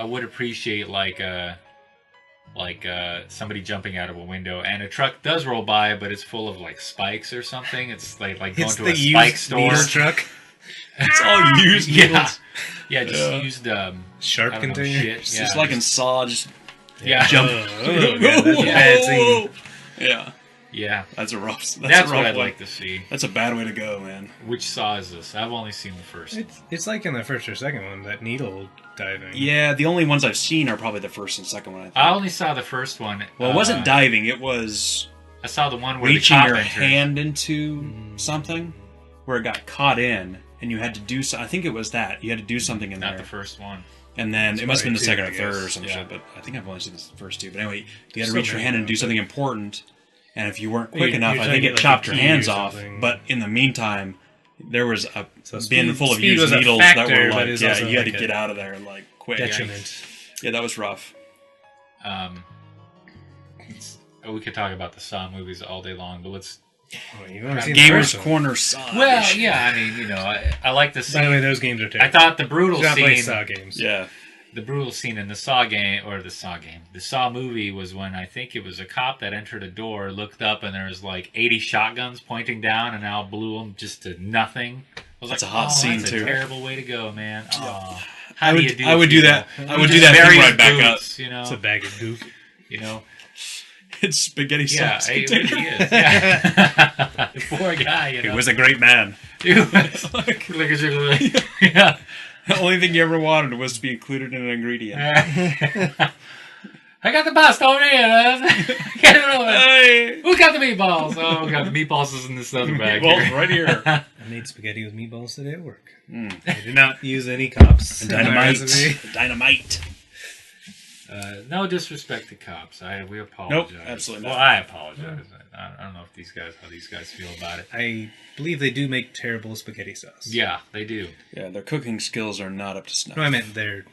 would appreciate somebody jumping out of a window, and a truck does roll by, but it's full of like spikes or something. It's like going to a spike store. Needle truck. It's all used needles. Yeah, just used sharp container. Shit. It's just like in Saw, just jump. That's a bad scene. Yeah. Yeah, That's a rough. That's what I'd like to see. That's a bad way to go, man. Which Saw is this? I've only seen the first. It's like in the first or second one, that needle diving. Yeah, the only ones I've seen are probably the first and second one. I think. I only saw the first one. Well, it wasn't diving. It was I saw the one where reaching the cop your entered. hand into something where it got caught in, and you had to do. I think it was that you had to do something in Not there. the first one. And then it must have been the two, second I or third guess. or some shit. But I think I've only seen the first two. But anyway, you had to Still reach your big hand and one, do but- something important. And if you weren't quick You're enough, I trying think to it get, like, chopped a your key or hands off. something. But in the meantime, there was a So bin full of speed used was a needles factor, that were but like, it's yeah, also you had like to a get out of there like quick. Detriment. Yeah, that was rough. We could talk about the Saw movies all day long, but let's. Oh, you've only seen the Gamers first one. Corner Saw. Well, edition. yeah, I mean, I like the By the way, scene. those games are I terrible. thought the brutal Do not play scene. Saw games. Yeah. The brutal scene in the Saw game, the Saw movie was when I think it was a cop that entered a door, looked up, and there was like 80 shotguns pointing down, and Al blew them just to nothing. I was That's like, a hot scene, that's too. a terrible way to go, man. Oh, I would do that. I would He do just that thing buried right his back up. boots, You know, It's a bag of goop. you know. It's spaghetti Yeah, sauce it container. really is. Yeah. The poor guy, you He know. was a great man. He was yeah. The only thing you ever wanted was to be included in an ingredient. I got the pasta over here. Get it over. Hey! Who got the meatballs? Oh, we got the meatballs is in this other bag. Well, here. right here. I made spaghetti with meatballs today at work. I did not use any cops. in my Dynamite. recipe. Dynamite. No disrespect to cops. We apologize. Nope, absolutely not. Well, I apologize. I don't know if how these guys feel about it. I believe they do make terrible spaghetti sauce. Yeah, they do. Yeah, their cooking skills are not up to snuff. No, I meant their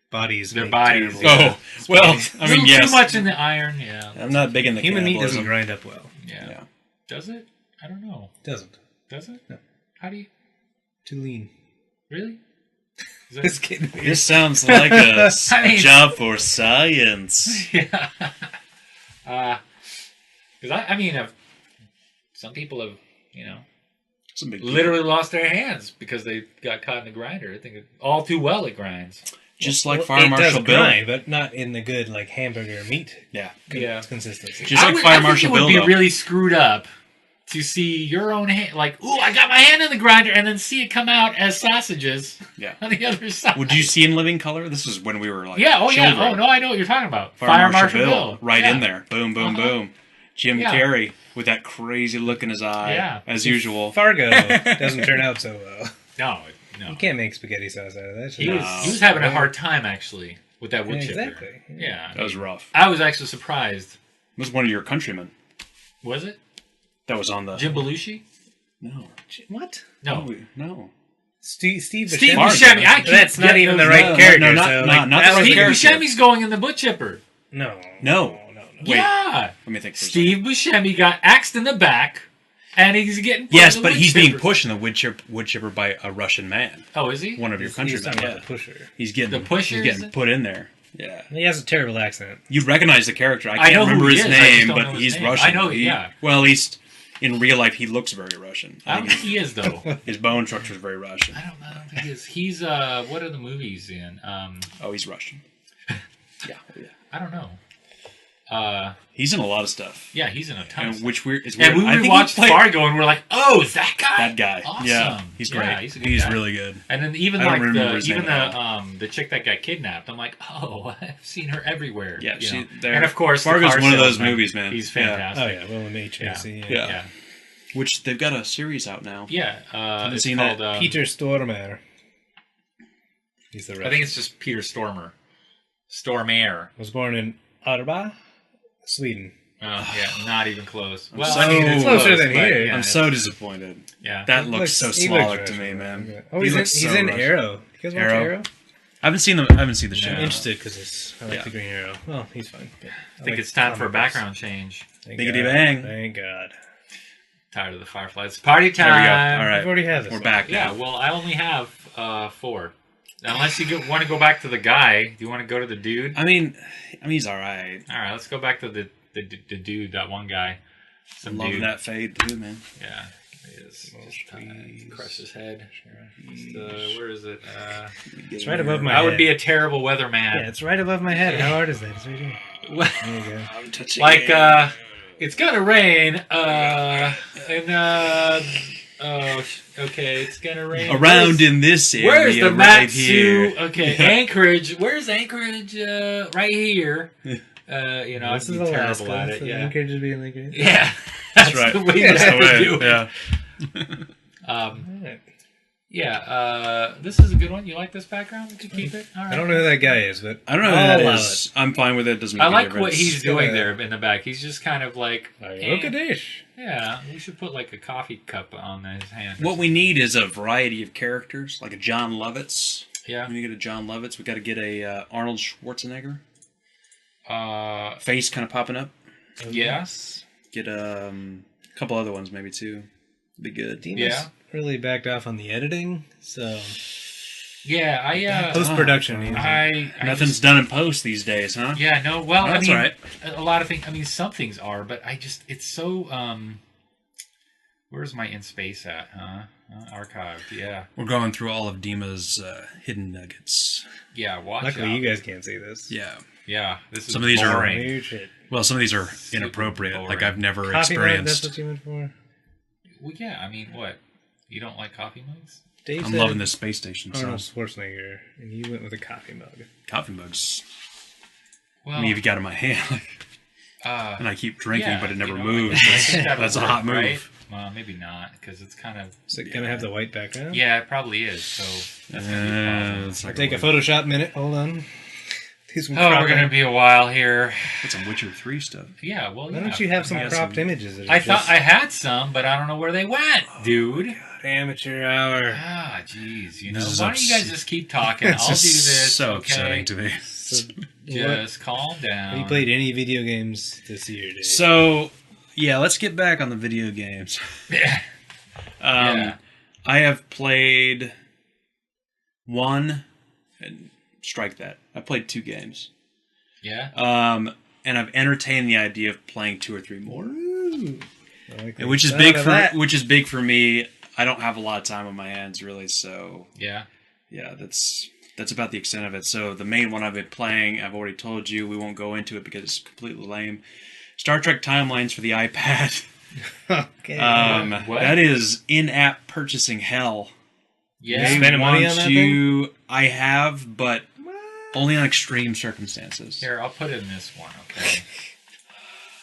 bodies. Their make bodies. terrible- Oh, well, I mean, Little yes. too much in the iron. Yeah. I'm not big in the Human meat doesn't cannibalism. grind up well. Yeah. Yeah. Does it? I don't know. Doesn't. Does it? No. How do you? Too lean. Really? Is that- Just kidding. This sounds like a I mean- job for science. Yeah. Because I mean, some people have, Some big literally lost their hands because they got caught in the grinder. I think all too well it grinds. Just like Well, Fire it Marshal does Bill. grind, but not in the good like hamburger meat Yeah. Yeah. consistency. Just like Fire Marshal I think Bill, it would though. be really screwed up to see your own hand, like, ooh, I got my hand in the grinder, and then see it come out as sausages Yeah. on the other side. Would you see in living color? This is when we were like, Yeah, oh yeah, children. oh no, I know what you're talking about. Fire Marshal Bill, right Yeah. in there. Boom, boom, Uh-huh. boom. Jim Yeah. Carrey with that crazy look in his eye, Yeah. as usual. Fargo doesn't turn out so well. No. You can't make spaghetti sauce out of that. He was having a hard time, actually, with that wood Yeah, chipper. exactly. Yeah. That was rough. I was actually surprised. It was one of your countrymen Was it? that was on the. Jim Belushi? No. What? No. No. Steve Steve Buscemi. Buscemi. I keep That's not getting even the those- right no, character. no, not- so, not- like, not that the right was- Steve character. Buscemi's going in the wood chipper. No. No. Wait. Yeah. Let me think. For a Steve Buscemi got axed in the back, and he's getting put Yes, in the but wood he's being chipper. pushed in the wood chipper by a Russian man. Oh, is he? One of your He's countrymen. talking Yeah. about the pusher. He's getting The pusher, He's is getting it? put in there. Yeah. He has a terrible accent. You'd recognize the character. I I can't know who remember he his is, I just name, don't but know his he's name. Russian. I know, yeah. Well, he's in real life he looks very Russian. I don't think he is, though. His bone structure is very Russian. I don't think he is. He's, what are the movies in? Oh, he's Russian. Yeah. I don't know. He's in a lot of stuff. Yeah, he's in a ton of And stuff. which weird is weird. And we I think he watched played Fargo, and we're like, oh, is that guy? that guy. Awesome. Yeah, he's great. Yeah, he's a good he's guy. really good. And then even I don't like remember his name the chick that got kidnapped, I'm like, oh, I've seen her everywhere. Yeah, you know? there- And of course, the Fargo's car one of those salesman, movies, man. He's Yeah. fantastic. Oh yeah, William H. Macy. Yeah. Yeah. Which they've got a series out now. Yeah. It's seen called, that. Peter Stormare. He's the I think it's just Peter Stormer. Stormare. was born in Arba, Sweden. Yeah, not even close. Well, so I mean, it's closer close, than but, here. yeah, I'm so disappointed. Yeah. That looks so He Slavic looks to me, Russian. man. Oh, He he's looks in so Russian. Arrow. You guys watch Arrow? Arrow? I haven't seen the show. I'm interested because I like Yeah. the Green Arrow. Well, he's fine. But I think it's time for a background change. Biggity bang. Thank God. Tired of the Fireflies. Party time. There we go. All right. I've already had this. We're back Yeah, now. well, I only have 4. Unless you want to go back to the guy. Do you want to go to the dude? I mean, he's all right. All right, let's go back to the dude, that one guy. I love dude. that fade too, man. Yeah, he is. Just crush his head. Where is it? It's right above my I head. would be a terrible weatherman. Yeah, it's right above my head. How hard is that? It's right here. There you go. I'm touching Like, it. it's gonna rain, oh, okay, it's gonna rain. Around in this area, Where's the right Matsu? here. Okay, Anchorage. Where's Anchorage? Right here. You know, This I'd is be Alaska. terrible at it. So Yeah, Anchorage would be in Anchorage. yeah, That's right. the way That's you the have to way. do it. Yeah. Alright. Yeah. This is a good one. You like this background? Would you keep it? All right. I don't know who that guy is, but I don't know who I'll that allow is. I'm fine with it. Doesn't make I a like difference. what he's doing Yeah. there in the back. He's just kind of like, Look at this. yeah. We should put like a coffee cup on his hand. What we need is a variety of characters, like a John Lovitz. Yeah. When you get a John Lovitz, we got to get a Arnold Schwarzenegger Uh. face kind of popping up. Yes. Get a couple other ones maybe too. Be good. Demas Yeah. really backed off on the editing, so Yeah. post production. I Nothing's just- done in post these days, huh? Yeah. No. Well, That's I mean, right. a lot of things. I mean, some things are, but it's so. Where's my in space at? Huh? Archived. Yeah. We're going through all of Dima's hidden nuggets. Yeah. Watch Luckily, out. you guys can't see this. Yeah. Yeah. This is Some of these are- boring. Weird shit. Well, some of these are Super inappropriate. boring. Like I've never Coffee mug, that's experienced. what you went for? Well, yeah. I mean, what? You don't like coffee mugs? Dave I'm said loving this space station. So Arnold Schwarzenegger, and you went with a coffee mug. coffee mugs. Well, I mean, you've got it in my hand, and I keep drinking, yeah, but it never you know, moves. I think that'll That's a work, hot move. right? Well, maybe not, because it's kind of. Is it gonna have the white background? Yeah, it probably is. So that's gonna be a problem. It's like Take a Photoshop minute. Hold on. Do some Oh, we're cropping. gonna be a while here. It's some Witcher 3 stuff. Yeah, well, Why yeah. don't you have some Yeah, cropped some- images? That are I thought just I had some, but I don't know where they went, dude. amateur hour. Ah, jeez. You know, This is why don't you guys just keep talking? I'll do This is this. so okay? upsetting to me. So, Just calm down. have you played any video games this year, Dave? So, yeah, let's get back on the video games. Yeah. Yeah. I have played one, and strike that. I played 2 games. Yeah. And I've entertained the idea of playing 2 or 3 more, Ooh. I like the which is sound big of for that. big for me. I don't have a lot of time on my hands really, so Yeah. yeah, that's about the extent of it. So the main one I've been playing, I've already told you, we won't go into it because it's completely lame. Star Trek Timelines for the iPad. Okay. What? That is in-app purchasing hell. Yeah. They spending money on that you, I have, but only on extreme circumstances. Here, I'll put it in this one, okay?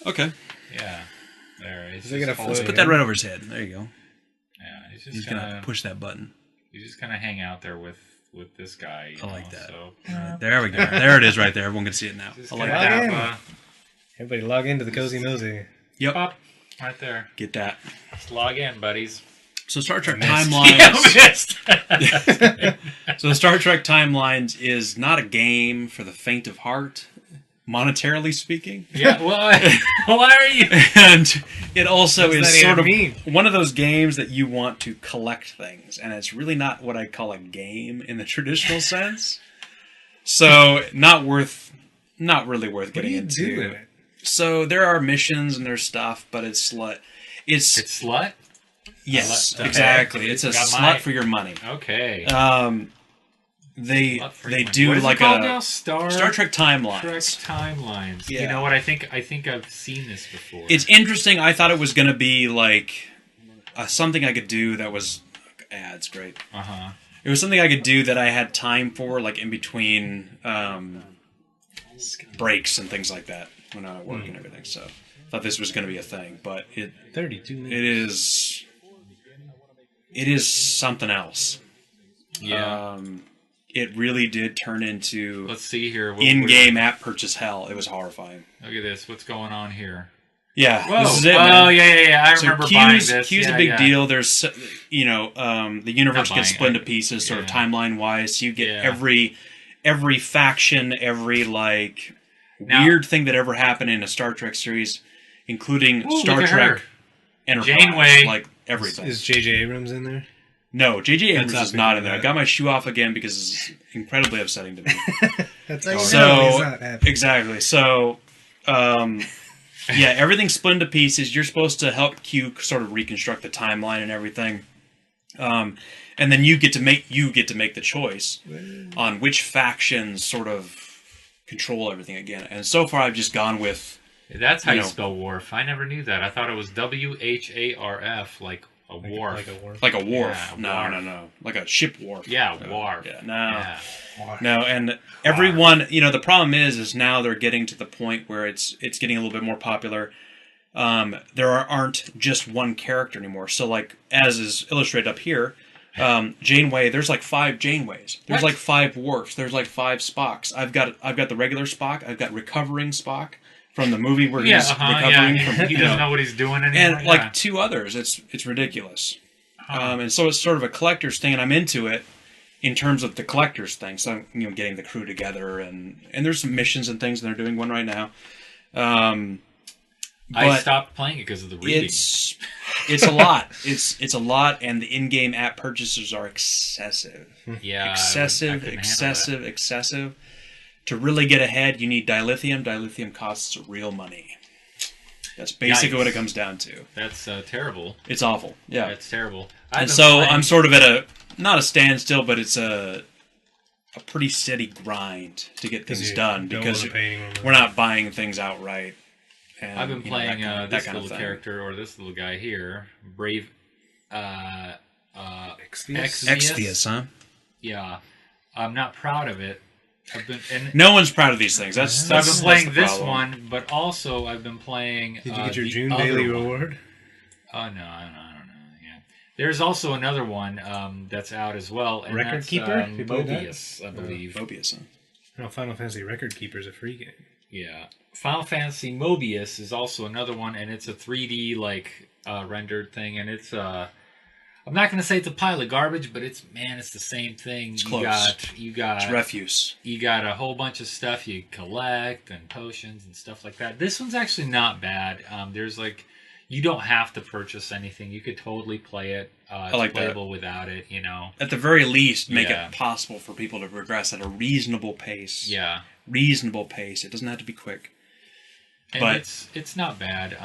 Okay, Yeah. There. It's Is it gonna just float? let's holding- put that right over his head. There you go. Yeah, he's He's just gonna gonna push that button. you just kind of hang out there with this guy. You I like know, that. So There we go. There it is, right there. Everyone can see it now. just I like gonna that. that. have, Everybody log into the Cozy Mosey. Yep, pop right there. get that. Just log in, buddies. So Star Trek Missed. Timelines. Yeah, missed. So Star Trek Timelines is not a game for the faint of heart, monetarily speaking. Yeah. Why? Why are you? And it also What's is that sort even of mean? one of those games that you want to collect things, and it's really not what I call a game in the traditional sense. So not really worth What do getting you into. do in it? So there are missions and there's stuff, but it's It's slut. yes, Okay. exactly. It's a Got slut my- for your money. Okay. They Slut for they your- do what is it like called a now? Star Trek Timelines. Trek timelines. You Yeah. know what? I think I've seen this before. It's interesting. I thought it was going to be like something I could do that was ads. Great. Uh-huh. It was something I could do that I had time for, like in between breaks and things like that when I was work and everything. So I thought this was going to be a thing, but 32 minutes. it is something else. Yeah. It really did turn into Let's see here. in-game app purchase hell. It was horrifying. Look at this. What's going on here? Yeah, Whoa. this is it. Oh, man. yeah. I So remember buying Q's this. a Yeah, big yeah. deal. There's, the universe Not gets buying, split into I- pieces, sort of yeah. timeline wise. So you get Yeah. every faction, every Now- weird thing that ever happened in a Star Trek series, including Ooh, Star look at Trek her. Enterprise, Janeway. like everything. Is J.J. Abrams in there? No, J.J. Abrams That's is not in there. I that. got my shoe off again because it's incredibly upsetting to me. That's how you So know he's not happy. exactly. So, yeah, everything's split into pieces. You're supposed to help Q sort of reconstruct the timeline and everything, and then you get to make the choice on which factions sort of control everything again. And so far, I've just gone with. That's how you spell wharf. I never knew that. I thought it was WHARF, like a wharf. Like a wharf. Like a wharf. Yeah, No. Like a ship wharf. Yeah, wharf. Yeah, no. Yeah. No, and everyone, the problem is now they're getting to the point where it's getting a little bit more popular. There aren't just one character anymore. So, like, as is illustrated up here, Janeway, there's like 5 Janeways. There's like 5 Worfs. There's like 5 Spocks. I've got the regular Spock. I've got recovering Spock from the movie where he's recovering from. He doesn't know what he's doing anymore. And like 2 others. It's ridiculous. And so it's sort of a collector's thing, and I'm into it in terms of the collector's thing. So I'm getting the crew together, and there's some missions and things, and they're doing one right now. I stopped playing it because of the reading. It's a lot. It's a lot, and the in-game app purchases are excessive. Yeah, excessive. To really get ahead, you need dilithium. Dilithium costs real money. That's basically what it comes down to. That's terrible. It's awful. Yeah, it's terrible. And so I'm sort of at not a standstill, but it's a pretty steady grind to get things done because we're not buying things outright. And, I've been playing this little thing. character or this little guy here, Brave Exvius, huh? Yeah, I'm not proud of it. No one's proud of these things. I've been playing this one, but also I've been playing. Did you get your June daily reward? Oh no, I don't know. Yeah, there's also another one that's out as well. And Record that's, Keeper, Mobius, I believe. Mobius. Huh? No, Final Fantasy Record Keeper is a free game. Yeah, Final Fantasy Mobius is also another one, and it's a 3D rendered thing, and it's I'm not going to say it's a pile of garbage, but it's the same thing. It's close. You got it's refuse. You got a whole bunch of stuff you collect and potions and stuff like that. This one's actually not bad. There's you don't have to purchase anything. You could totally play it. It's playable without it. At the very least, make it possible for people to progress at a reasonable pace. Yeah, reasonable pace. It doesn't have to be quick. And but it's not bad.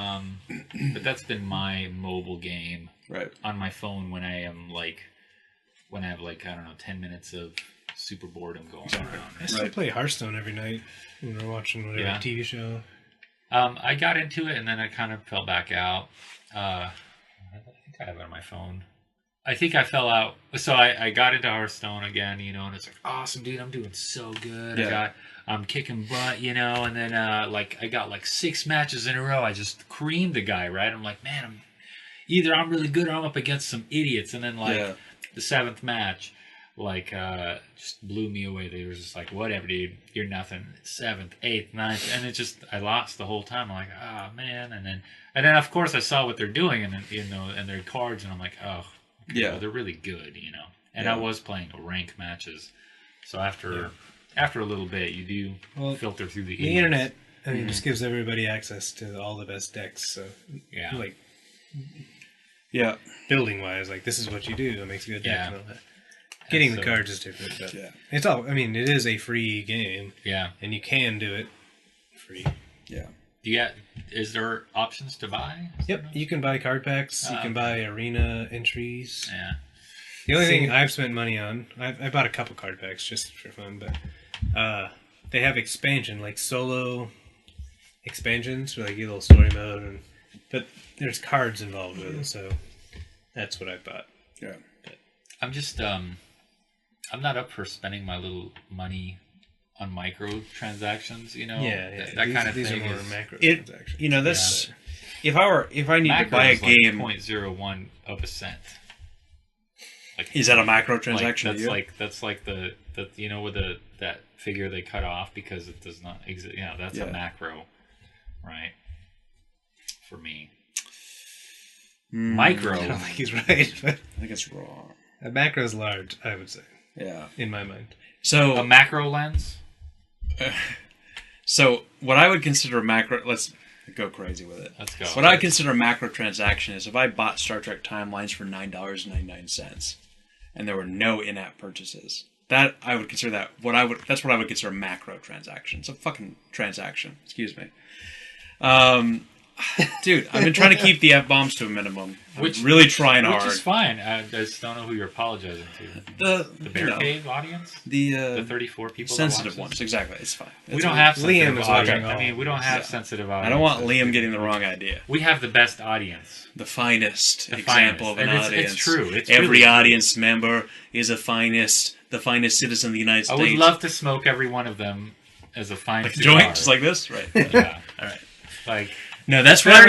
But that's been my mobile game. Right. On my phone when I am when I have I don't know 10 minutes of super boredom going around. I still play Hearthstone every night when we're watching whatever TV show. I got into it and then I kind of fell back out. I think I have it on my phone. I think I fell out. So I got into Hearthstone again, and it's awesome, dude. I'm doing so good. Yeah. I'm kicking butt, and then I got 6 matches in a row. I just creamed the guy, right? I'm like, man, either I'm really good or I'm up against some idiots. And then the 7th match, just blew me away. They were just like, whatever, dude, you're nothing. 7th, 8th, 9th, and it just I lost the whole time. I'm like, oh man. And then of course I saw what they're doing and and their cards, and I'm like, oh, okay, well, they're really good, And I was playing rank matches, so after a little bit, you do filter through the internet. I mean, just gives everybody access to all the best decks. So building wise, this is what you do. It makes a good deck and all that. Getting the cards is different, but it's all. I mean, it is a free game. Yeah, and you can do it free. Yeah. Is there options to buy? Yep, you can buy card packs. You can buy arena entries. Yeah. The only thing I've spent money on, I bought a couple card packs just for fun, but they have expansion, solo expansions for your little story mode, but there's cards involved with it, so that's what I bought. Yeah. But I'm just I'm not up for spending my little money on micro transactions, that kind of these thing. These are more macro transactions. This if I need to buy a game, 0.01 of a cent. Is that a macro transaction? That's like the with that figure they cut off because it does not exist. That's a macro, right? For me, micro. I don't think he's right, but I think it's wrong. A macro is large, I would say. Yeah, in my mind. So a macro lens. So what I would consider a macro. Let's go crazy with it. Let's go. What I consider a macro transaction is if I bought Star Trek Timelines for $9.99. and there were no in-app purchases. That I would consider that's what I would consider a macro transaction. It's a fucking transaction. Excuse me. Dude, I've been trying to keep the F-bombs to a minimum. I'm really trying hard. Which is fine. I just don't know who you're apologizing to. The Bear Cave audience? The 34 people sensitive that watch ones, this? exactly. It's fine. We don't have sensitive Liam is audience. watching I mean, we don't have sensitive audience. I don't want Liam getting the wrong idea. We have the best audience. The finest The example finest. of an And audience. It's true. It's Every really audience member is the finest citizen of the United States. I would love to smoke every one of them as a fine like a cigar. joint, just like this, right? Yeah. All right. Like No, that's what I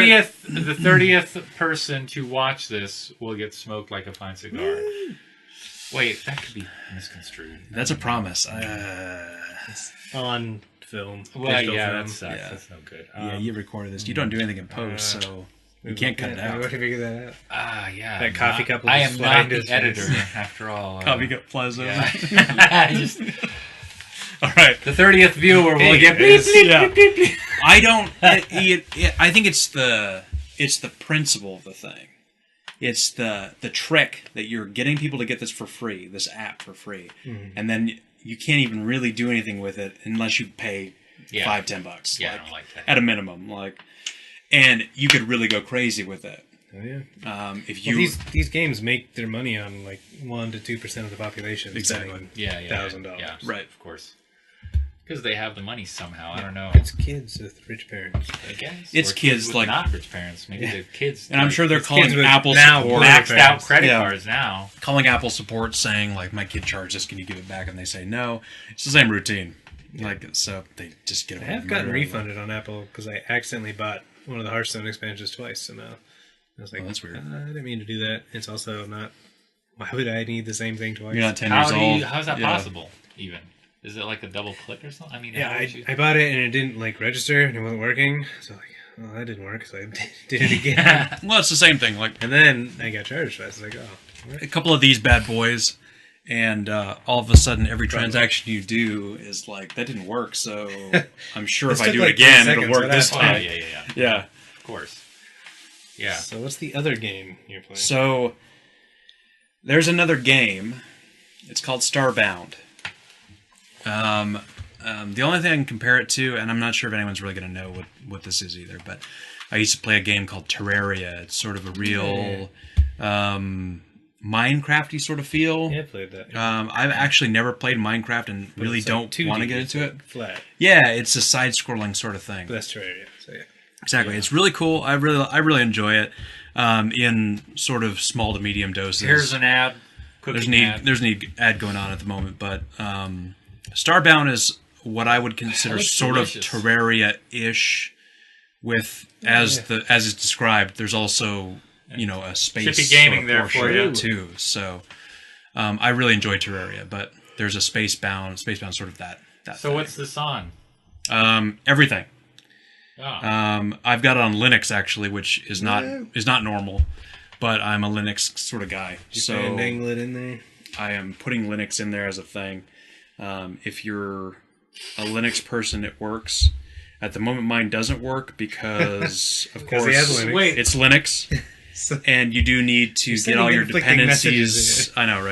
the 30th person to watch this will get smoked like a fine cigar. Wait, that could be misconstrued. That's a promise. It's on film. Well, digital yeah, film. that sucks. Yeah. That's no good. Yeah, you recorded this. You don't do anything in post, so you can't cut it Yeah, we out. can figure that out. Yeah. That coffee cup will I just am fly not into the his editor, face. after all. Coffee cup flies over. Yeah. I just, All right. the 30th viewer will Hey, get it's- bleep, bleep, yeah. bleep, bleep, bleep. I don't. I think it's the principle of the thing. It's the trick that you're getting people to get this for free, this app for free, and then you can't even really do anything with it unless you pay Yeah. $5-10. Yeah, like, I don't like that. at a minimum. And you could really go crazy with it. Oh, yeah. If you Well, these games make their money on like 1 to 2% of the population. Exactly. spending Yeah, $1,000. Yeah, Right. of course. Because they have the money somehow. I don't know. It's kids with rich parents. I guess. It's Or kids with like- not rich parents. Maybe Yeah. the kids. and I'm sure they're It's calling kids with Apple now support, black maxed out parents. credit Yeah. cards now. calling Apple support, saying like, "My kid charged this. Can you give it back?" And they say no. It's the same routine. Like, so they just get I away. have with gotten murder. refunded on Apple because I accidentally bought one of the Hearthstone expansions twice somehow. I was like, Oh, that's weird. I didn't mean to do that. It's also not. Why would I need the same thing twice? You're not 10 years old. How's that Yeah. possible? Even is it like a double click or something? I mean, Yeah, how would you- I bought it and it didn't like register and it wasn't working. So like, well, that didn't work. So I did it again, Well, it's the same thing. Like and then I got charged. I was like, oh, a couple of these bad boys, and all of a sudden, every transaction you do is like that didn't work. So I'm sure This if I took do like it again, 10 it'll seconds. work What this Oh, happened? time. yeah. Yeah. Of course. Yeah. So what's the other game you're playing? So there's another game. It's called Starbound. The only thing I can compare it to, and I'm not sure if anyone's really going to know what this is either, but I used to play a game called Terraria. It's sort of a real Minecraft-y sort of feel. Yeah, I played that. I've actually never played Minecraft and really It's like don't 2D, want to get into it. Flat. Yeah, it's a side-scrolling sort of thing. But that's Terraria. So yeah. Exactly, it's really cool. I really enjoy it. In sort of small to medium doses. Here's an ad. There's Cooking ad. there's an ad going on at the moment, but Starbound is what I would consider looks sort delicious. of Terraria-ish, with as it's described. There's also a space Chippy gaming sort of there portion for you. too. So I really enjoy Terraria, but there's a Spacebound sort of that. So thing. what's this on? Everything. Oh. I've got it on Linux actually, which is not normal, but I'm a Linux sort of guy. So Dangle it in there. I am putting Linux in there as a thing. If you're a Linux person, it works. At the moment, mine doesn't work because, of Because he has course, Linux. Wait. it's Linux, So, and you do need to get sending all your conflicting messages dependencies. I know,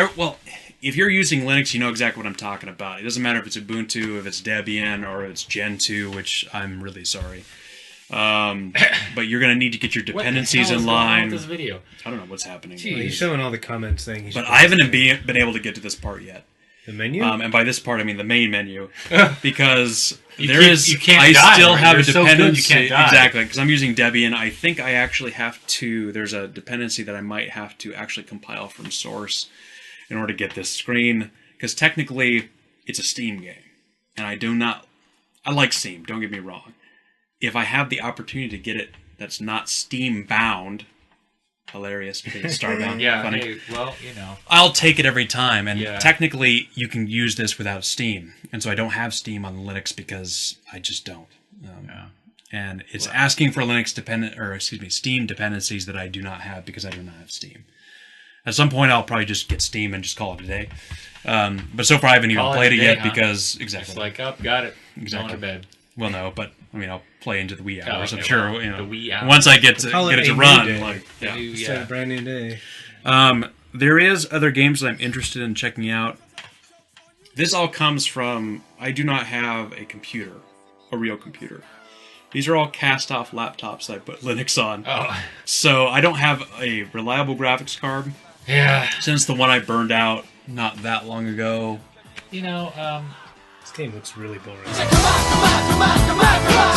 right? Well, if you're using Linux, you know exactly what I'm talking about. It doesn't matter if it's Ubuntu, if it's Debian, or if it's Gentoo, which I'm really sorry. But you're going to need to get your What the dependencies hell is in going on line. with this video. I don't know what's happening. Gee. well, he's showing all the comments saying he's. But I haven't been able to get to this part yet. The menu. And by this part, I mean the main menu, because You you can't die, still right? have You're a so good, you dependency. can't die. Exactly, because I'm using Debian. I think I actually have to. There's a dependency that I might have to actually compile from source in order to get this screen. Because technically, it's a Steam game, and I do not. I like Steam. Don't get me wrong. If I have the opportunity to get it, that's not Steam bound. Hilarious because it's Starbound. Yeah. Funny. Hey, well, I'll take it every time, and Yeah. technically you can use this without Steam, and so I don't have Steam on Linux because I just don't. Yeah. And it's asking for Steam dependencies that I do not have because I do not have Steam. At some point, I'll probably just get Steam and just call it a day. But so far, I haven't even Call it played a it day, yet huh? because It's exactly. like, got it. Exactly. Going to bed. Well, no, but I mean, I'll play into the wee hours. okay, I'm sure. well, the wee hours. Once I get to Call it get it a to new run, day. like yeah. Start a brand new day. there is other games that I'm interested in checking out. This all comes from, I do not have a computer, a real computer. These are all cast-off laptops that I put Linux on. Oh. So I don't have a reliable graphics card. Yeah. Since the one I burned out not that long ago. You know, This game looks really boring. Come on, come on, come on, come on, come on.